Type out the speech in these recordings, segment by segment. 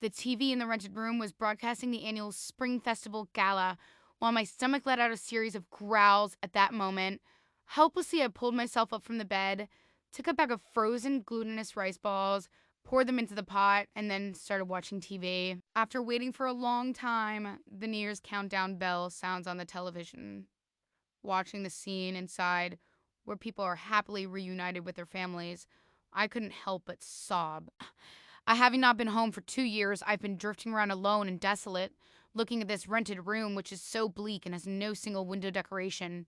The TV in the rented room was broadcasting the annual Spring Festival Gala, while my stomach let out a series of growls at that moment. Helplessly, I pulled myself up from the bed, took a bag of frozen glutinous rice balls, poured them into the pot, and then started watching TV. After waiting for a long time, the New Year's countdown bell sounds on the television. Watching the scene inside, where people are happily reunited with their families, I couldn't help but sob. Having not been home for 2 years, I've been drifting around alone and desolate, looking at this rented room which is so bleak and has no single window decoration.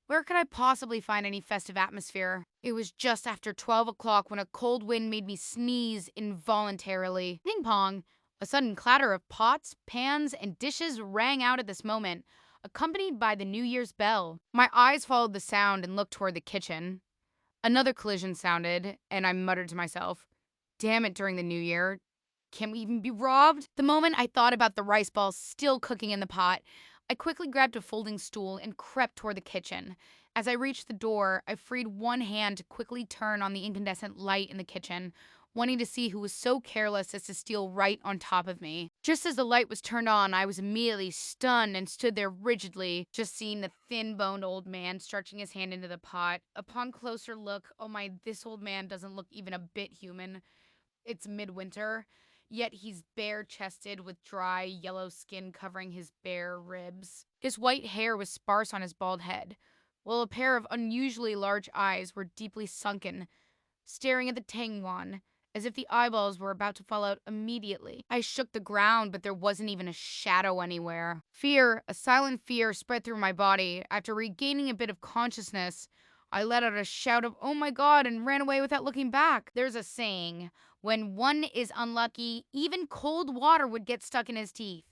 Where could I possibly find any festive atmosphere? It was just after 12 o'clock when a cold wind made me sneeze involuntarily. Ping pong! A sudden clatter of pots, pans, and dishes rang out at this moment, accompanied by the New Year's bell. My eyes followed the sound and looked toward the kitchen. Another collision sounded, and I muttered to myself, damn it, during the new year. Can we even be robbed? The moment I thought about the rice balls still cooking in the pot, I quickly grabbed a folding stool and crept toward the kitchen. As I reached the door, I freed one hand to quickly turn on the incandescent light in the kitchen, wanting to see who was so careless as to steal right on top of me. Just as the light was turned on, I was immediately stunned and stood there rigidly, just seeing the thin-boned old man stretching his hand into the pot. Upon closer look, oh my, this old man doesn't look even a bit human. It's midwinter, yet he's bare-chested with dry, yellow skin covering his bare ribs. His white hair was sparse on his bald head, while a pair of unusually large eyes were deeply sunken, staring at the Tangwan, as if the eyeballs were about to fall out immediately. I shook the ground, but there wasn't even a shadow anywhere. Fear, a silent fear, spread through my body. After regaining a bit of consciousness, I let out a shout of, oh my god, and ran away without looking back. There's a saying, when one is unlucky, even cold water would get stuck in his teeth.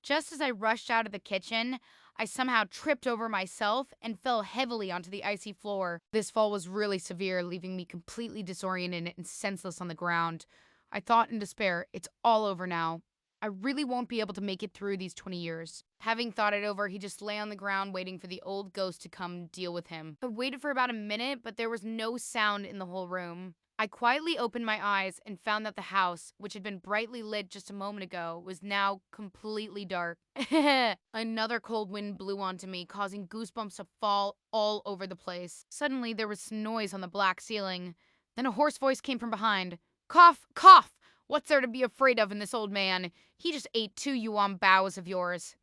Just as I rushed out of the kitchen, I somehow tripped over myself and fell heavily onto the icy floor. This fall was really severe, leaving me completely disoriented and senseless on the ground. I thought in despair, it's all over now. I really won't be able to make it through these 20 years. Having thought it over, he just lay on the ground waiting for the old ghost to come deal with him. I waited for about a minute, but there was no sound in the whole room. I quietly opened my eyes and found that the house, which had been brightly lit just a moment ago, was now completely dark. Another cold wind blew onto me, causing goosebumps to fall all over the place. Suddenly, there was some noise on the black ceiling. Then a hoarse voice came from behind. Cough, cough! What's there to be afraid of in this old man? He just ate 2 yuan baos of yours.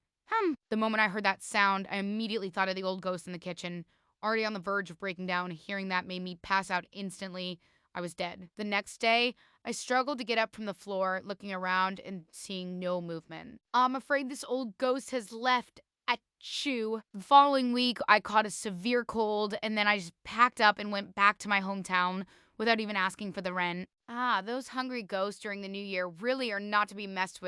The moment I heard that sound, I immediately thought of the old ghost in the kitchen. Already on the verge of breaking down, hearing that made me pass out instantly. I was dead. The next day, I struggled to get up from the floor, looking around and seeing no movement. I'm afraid this old ghost has left. Achoo. The following week, I caught a severe cold, and then I just packed up and went back to my hometown without even asking for the rent. Those hungry ghosts during the new year really are not to be messed with.